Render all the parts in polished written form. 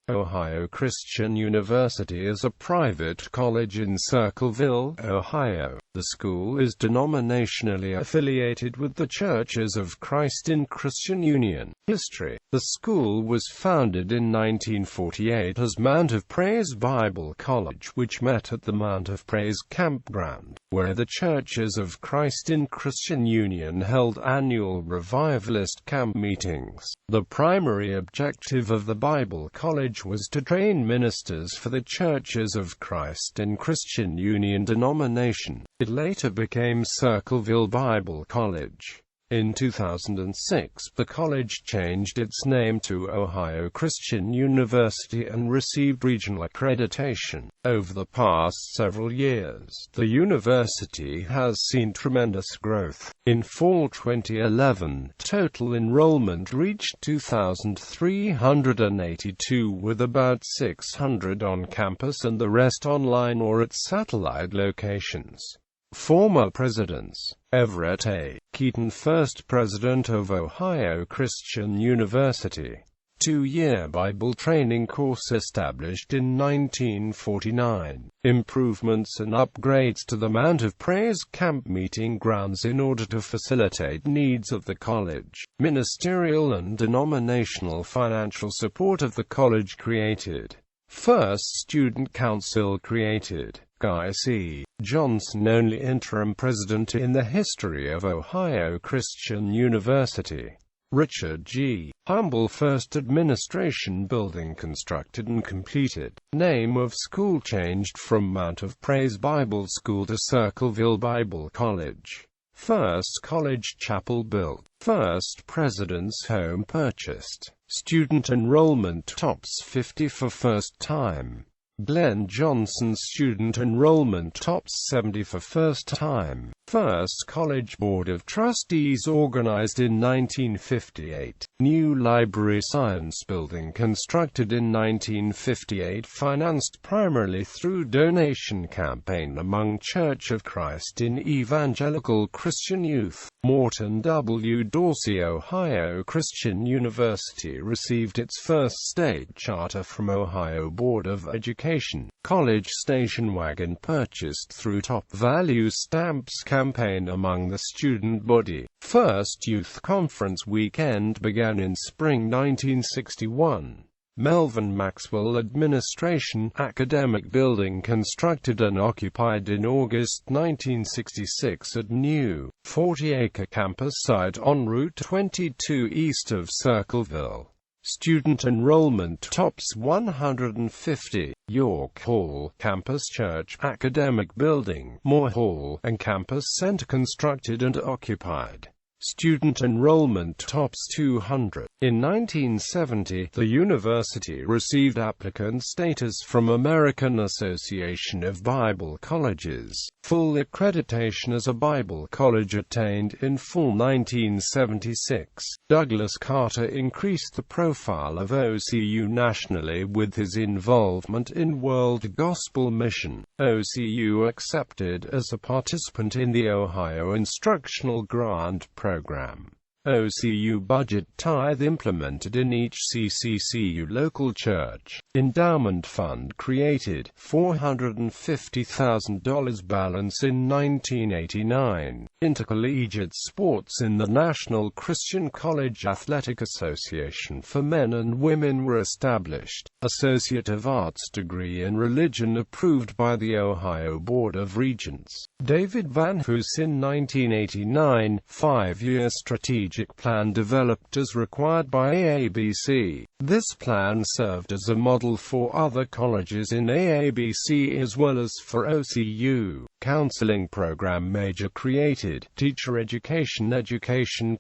Ohio Christian University is a private college in Circleville, Ohio. The school is denominationally affiliated with the Churches of Christ in Christian Union. History: the school was founded in 1948 as Mount of Praise Bible College, which met at the Mount of Praise campground, where the Churches of Christ in Christian Union held annual revivalist camp meetings. The primary objective of the Bible College was to train ministers for the Churches of Christ in Christian Union denomination. It later became Circleville Bible College. In 2006, the college changed its name to Ohio Christian University and received regional accreditation. Over the past several years, the university has seen tremendous growth. In fall 2011, total enrollment reached 2,382, with about 600 on campus and the rest online or at satellite locations. Former presidents: Everett A. Keaton, first president of Ohio Christian University. 2-year Bible training course established in 1949. Improvements and upgrades to the Mount of Praise camp meeting grounds in order to facilitate needs of the college. Ministerial and denominational financial support of the college created. First Student Council created. Guy C. Johnson, only interim president in the history of Ohio Christian University. Richard G. Humble, first administration building constructed and completed. Name of school changed from Mount of Praise Bible School to Circleville Bible College. First college chapel built. First president's home purchased. Student enrollment tops 50 for first time. Glenn Johnson's student enrollment tops 70 for first time. First college board of trustees organized in 1958. New library science building constructed in 1958, financed primarily through donation campaign among Church of Christ in Evangelical Christian Youth. Morton W. Dorsey Ohio Christian University received its first state charter from Ohio Board of Education. College station wagon purchased through Top Value Stamps campaign among the student body. First youth conference weekend began in spring 1961. Melvin Maxwell Administration academic building constructed and occupied in August 1966 at new 40-acre campus site on Route 22 east of Circleville. Student enrollment tops 150. York Hall Campus Church academic building, Moore Hall, and campus center constructed and occupied. Student enrollment tops 200. In 1970, the university received applicant status from American Association of Bible Colleges. Full accreditation as a Bible college attained in fall 1976. Douglas Carter increased the profile of OCU nationally with his involvement in World Gospel Mission. OCU accepted as a participant in the Ohio Instructional Grant Program. OCU budget tithe implemented in each CCCU local church. Endowment fund created. $450,000 balance in 1989. Intercollegiate sports in the National Christian College Athletic Association for men and women were established. Associate of Arts degree in religion approved by the Ohio Board of Regents. David Van Hoos in 1989. 5-year strategic plan developed as required by AABC. This plan served as a model for other colleges in AABC as well as for OCU. Counseling program major created. Teacher education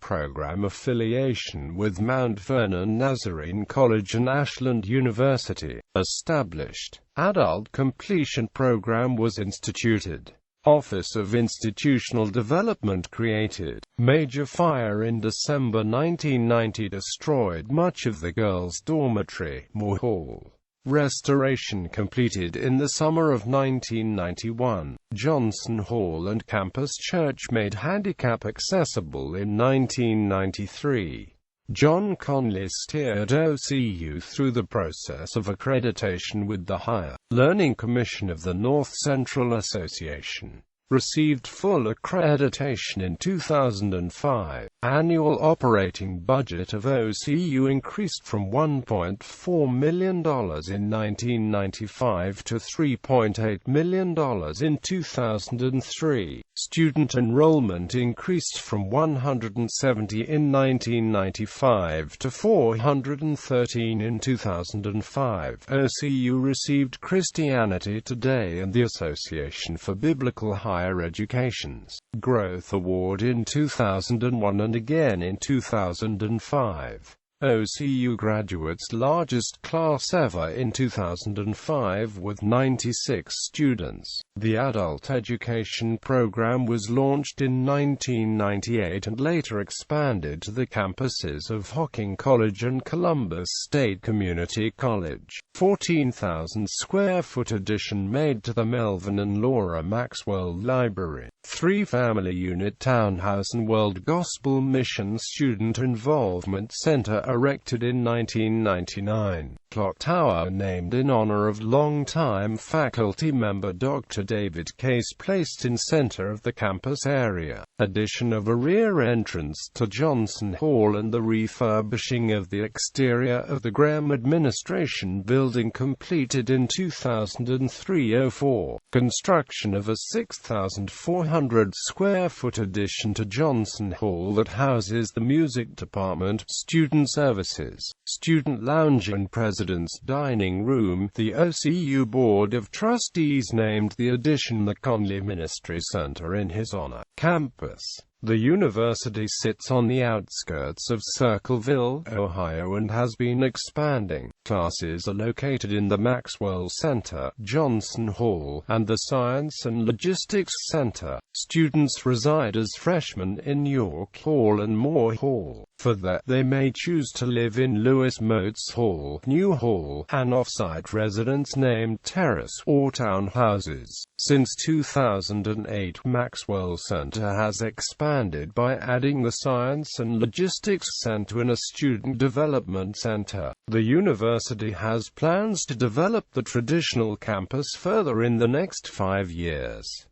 program affiliation with Mount Vernon Nazarene College and Ashland University established. Adult completion program was instituted. Office of Institutional Development created. Major fire in December 1990 destroyed much of the girls' dormitory, Moore Hall. Restoration completed in the summer of 1991. Johnson Hall and Campus Church made handicap accessible in 1993. John Conley steered OCU through the process of accreditation with the Higher Learning Commission of the North Central Association. Received full accreditation in 2005. Annual operating budget of OCU increased from $1.4 million in 1995 to $3.8 million in 2003. Student enrollment increased from 170 in 1995 to 413 in 2005. OCU received Christianity Today and the Association for Biblical Higher Education's Growth Award in 2001 and again in 2005. OCU graduates' largest class ever in 2005 with 96 students. The adult education program was launched in 1998 and later expanded to the campuses of Hocking College and Columbus State Community College. 14,000 square foot addition made to the Melvin and Laura Maxwell Library. 3-family unit townhouse and World Gospel Mission Student Involvement Center erected in 1999. Clock tower named in honor of longtime faculty member Dr. David Case placed in center of the campus area. Addition of a rear entrance to Johnson Hall and the refurbishing of the exterior of the Graham Administration Building completed in 2003-04. Construction of a 6,400 square foot addition to Johnson Hall that houses the music department, student services, student lounge and president's dining room. The OCU Board of Trustees named the addition the Conley Ministry Center in his honor. Campus. The university sits on the outskirts of Circleville, Ohio and has been expanding. Classes are located in the Maxwell Center, Johnson Hall, and the Science and Logistics Center. Students reside as freshmen in York Hall and Moore Hall. For that, they may choose to live in Lewis Moats Hall, New Hall, an off-site residence named Terrace, or townhouses. Since 2008, Maxwell Center has expanded by adding the Science and Logistics Center and a Student Development Center. The university has plans to develop the traditional campus further in the next 5 years.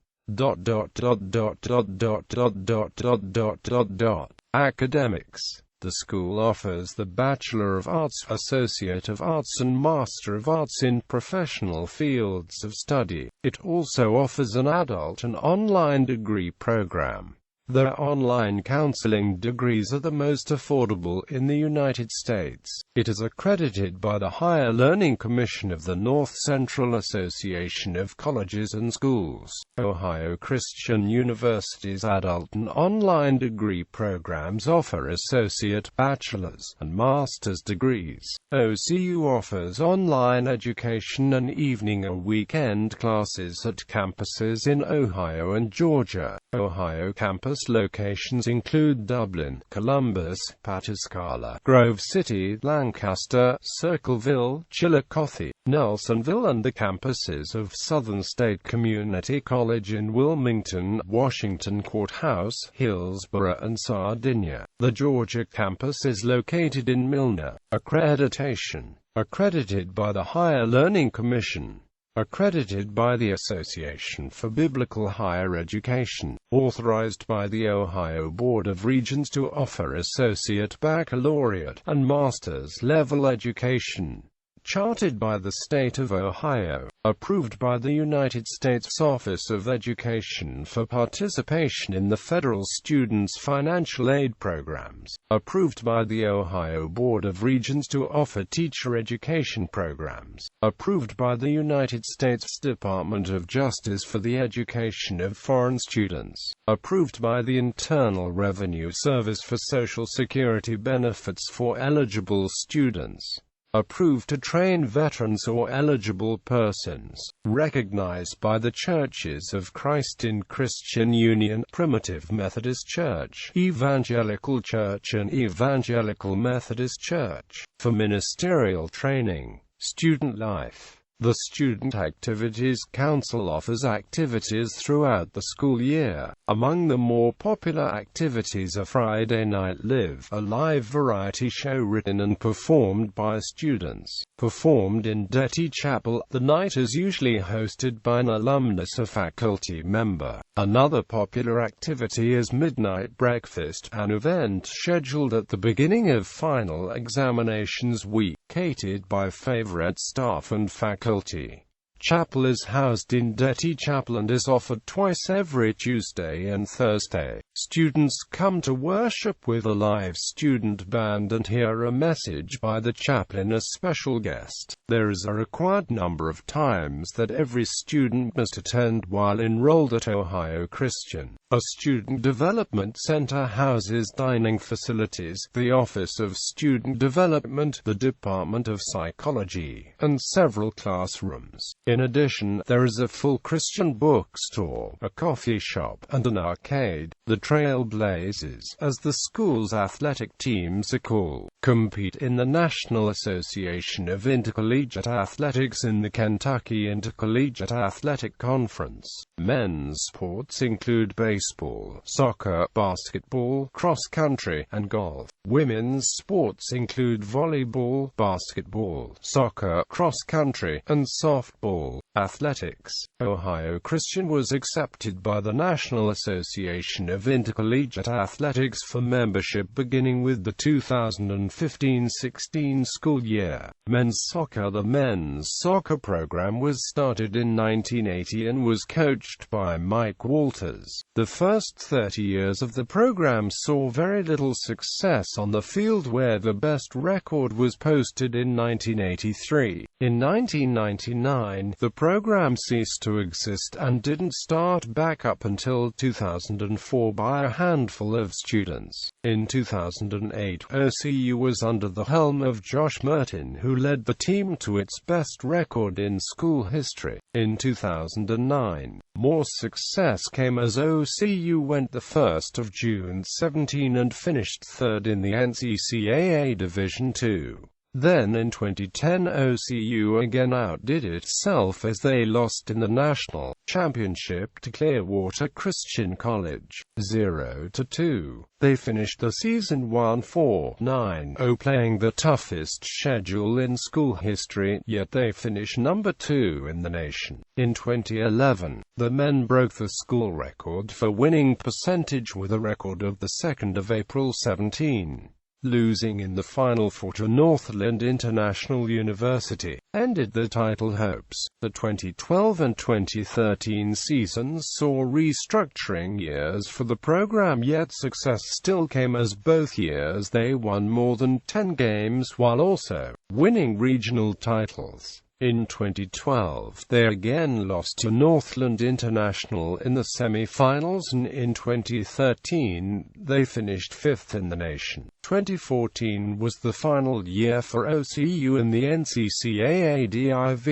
Academics. The school offers the Bachelor of Arts, Associate of Arts and Master of Arts in professional fields of study. It also offers an adult and online degree program. Their online counseling degrees are the most affordable in the United States. It is accredited by the Higher Learning Commission of the North Central Association of Colleges and Schools. Ohio Christian University's adult and online degree programs offer associate, bachelor's, and master's degrees. OCU offers online education and evening or weekend classes at campuses in Ohio and Georgia. Ohio campus locations include Dublin, Columbus, Pataskala, Grove City, Lancaster, Circleville, Chillicothe, Nelsonville and the campuses of Southern State Community College in Wilmington, Washington Courthouse, Hillsborough and Sardinia. The Georgia campus is located in Milner. Accreditation. Accredited by the Higher Learning Commission. Accredited by the Association for Biblical Higher Education, authorized by the Ohio Board of Regents to offer associate, baccalaureate, and master's level education. Chartered by the state of Ohio, approved by the United States Office of Education for participation in the federal students' financial aid programs, approved by the Ohio Board of Regents to offer teacher education programs, approved by the United States Department of Justice for the education of foreign students, approved by the Internal Revenue Service for Social Security benefits for eligible students. Approved to train veterans or eligible persons, recognized by the Churches of Christ in Christian Union, Primitive Methodist Church, Evangelical Church and Evangelical Methodist Church, for ministerial training, student life. The Student Activities Council offers activities throughout the school year. Among the more popular activities are Friday Night Live, a live variety show written and performed by students. Performed in Detty Chapel, the night is usually hosted by an alumnus or faculty member. Another popular activity is Midnight Breakfast, an event scheduled at the beginning of final examinations week, catered by favorite staff and faculty. Chapel is housed in Detty Chapel and is offered twice every Tuesday and Thursday. Students come to worship with a live student band and hear a message by the chaplain as special guest. There is a required number of times that every student must attend while enrolled at Ohio Christian. A student development center houses dining facilities, the Office of Student Development, the Department of Psychology, and several classrooms. In addition, there is a full Christian bookstore, a coffee shop, and an arcade. The Trailblazers, as the school's athletic teams are called, compete in the National Association of Intercollegiate Athletics in the Kentucky Intercollegiate Athletic Conference. Men's sports include baseball, soccer, basketball, cross-country, and golf. Women's sports include volleyball, basketball, soccer, cross-country, and softball. Athletics. Ohio Christian was accepted by the National Association of Intercollegiate Athletics for membership beginning with the 2015-16 school year. Men's soccer. The men's soccer program was started in 1980 and was coached by Mike Walters. The first 30 years of the program saw very little success on the field, where the best record was posted in 1983. In 1999, the program ceased to exist and didn't start back up until 2004 by a handful of students. In 2008, OCU was under the helm of Josh Merton, who led the team to its best record in school history. In 2009, more success came as OCU went the 1st of June 17 and finished third in the NCCAA Division II. Then in 2010 OCU again outdid itself as they lost in the national championship to Clearwater Christian College, 0-2. They finished the season 1-4-9-0, playing the toughest schedule in school history, yet they finished number 2 in the nation. In 2011, the men broke the school record for winning percentage with a record of the 2nd of April 17. Losing in the Final Four to Northland International University ended the title hopes. The 2012 and 2013 seasons saw restructuring years for the program, yet success still came as both years they won more than 10 games while also winning regional titles. In 2012, they again lost to Northland International in the semi-finals, and in 2013, they finished 5th in the nation. 2014 was the final year for OCU in the NCCAA Div.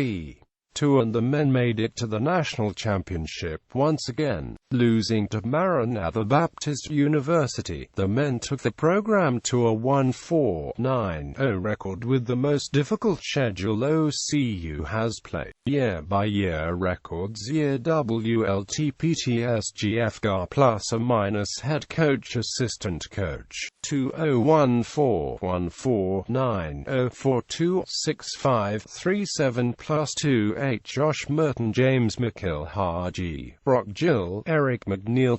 II, and the men made it to the national championship once again, losing to Maranatha Baptist University. The men took the program to a 1-4-9-0 record, with the most difficult schedule OCU has played. Year-by-year records: year WLTPTSGF GAR plus or minus head coach assistant coach 2014-14-9-0426537 plus 2 8 Josh Merton, James McKill, Haji, Brock Gill, Eric McNeil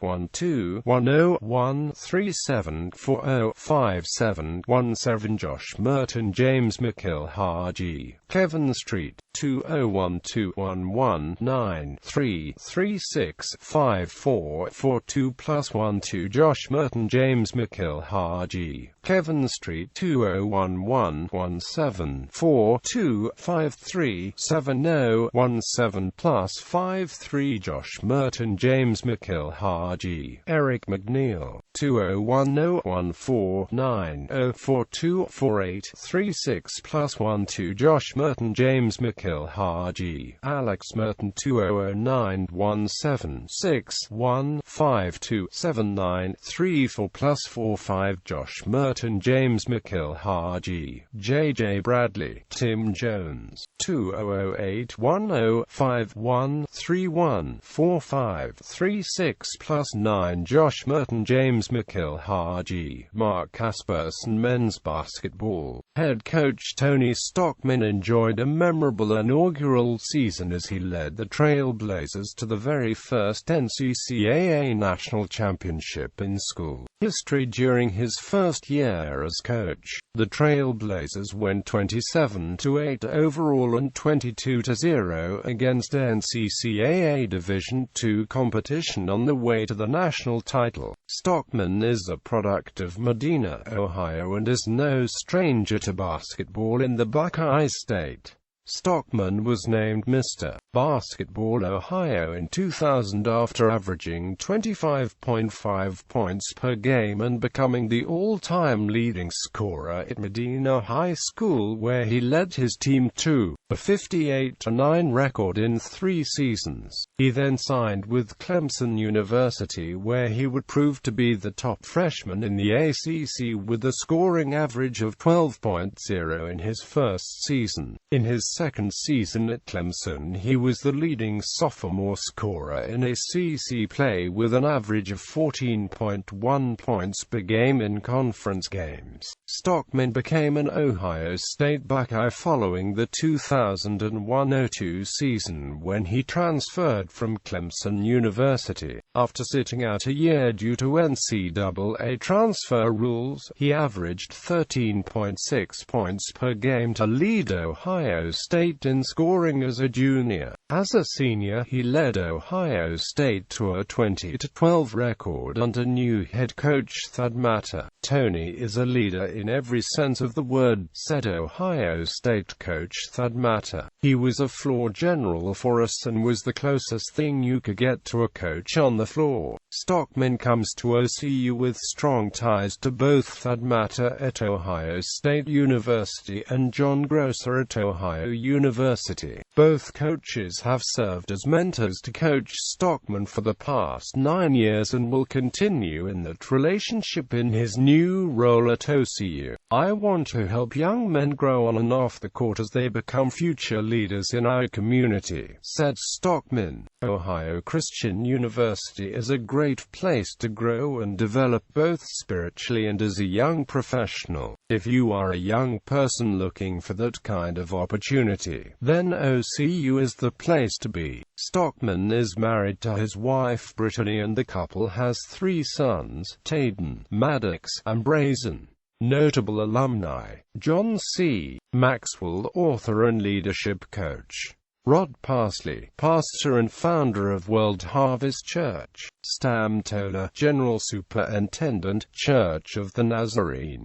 2013-12-10-137-4057-17 Josh Merton, James McKill, Haji, Kevin Street 2012-11-9-3-36-54-42 plus 1-2 Josh Merton, James McKill, Haji, Kevin Street 2011-17-42-53-70-17 plus 5-3 Josh Merton, James McKill, Haji, Eric McNeil 2010-149-042-48-36 plus 1-2 Josh Merton, James McKill, Haji, Alex Merton 2009-17-6-1-5-2-7-9-3-4 plus 4-5 Josh Merton, James McKill, Haji, J.J. Bradley, Tim Jones. phones, 2008-1051-314536+9. Josh Merton, James McKill, Haji, Mark Kasperson. Men's basketball head coach Tony Stockman enjoyed a memorable inaugural season as he led the Trail Blazers to the very first NCAA national championship in school history during his first year as coach. The Trail Blazers went 27-8 overall and 22-0 against NCAA Division II competition on the way to the national title. Stockman is a product of Medina, Ohio, and is no stranger to basketball in the Buckeye State. Stockman was named Mr. Basketball Ohio in 2000 after averaging 25.5 points per game and becoming the all-time leading scorer at Medina High School, where he led his team to a 58-9 record in 3 seasons. He then signed with Clemson University, where he would prove to be the top freshman in the ACC with a scoring average of 12.0 in his first season. In his second season at Clemson, he was the leading sophomore scorer in ACC play with an average of 14.1 points per game in conference games. Stockman became an Ohio State Buckeye following the 2001-02 season when he transferred from Clemson University. After sitting out a year due to NCAA transfer rules, he averaged 13.6 points per game to lead Ohio State in scoring as a junior. As a senior, he led Ohio State to a 20-12 record under new head coach Thad Matta. "Tony is a leader in every sense of the word," said Ohio State coach Thad Matta. "He was a floor general for us and was the closest thing you could get to a coach on the floor." Stockman comes to OCU with strong ties to both Thad Matta at Ohio State University and John Grosser at Ohio University. Both coaches have served as mentors to Coach Stockman for the past 9 years and will continue in that relationship in his new role at OCU. "I want to help young men grow on and off the court as they become future leaders in our community," said Stockman. Ohio Christian University is a great place to grow and develop both spiritually and as a young professional. If you are a young person looking for that kind of opportunity, then OCU is the place to be. Stockman is married to his wife Brittany and the couple has 3 sons, Tayden, Maddox, and Brazen. Notable alumni: John C. Maxwell, author and leadership coach; Rod Parsley, pastor and founder of World Harvest Church; Stam Tola, general superintendent, Church of the Nazarene.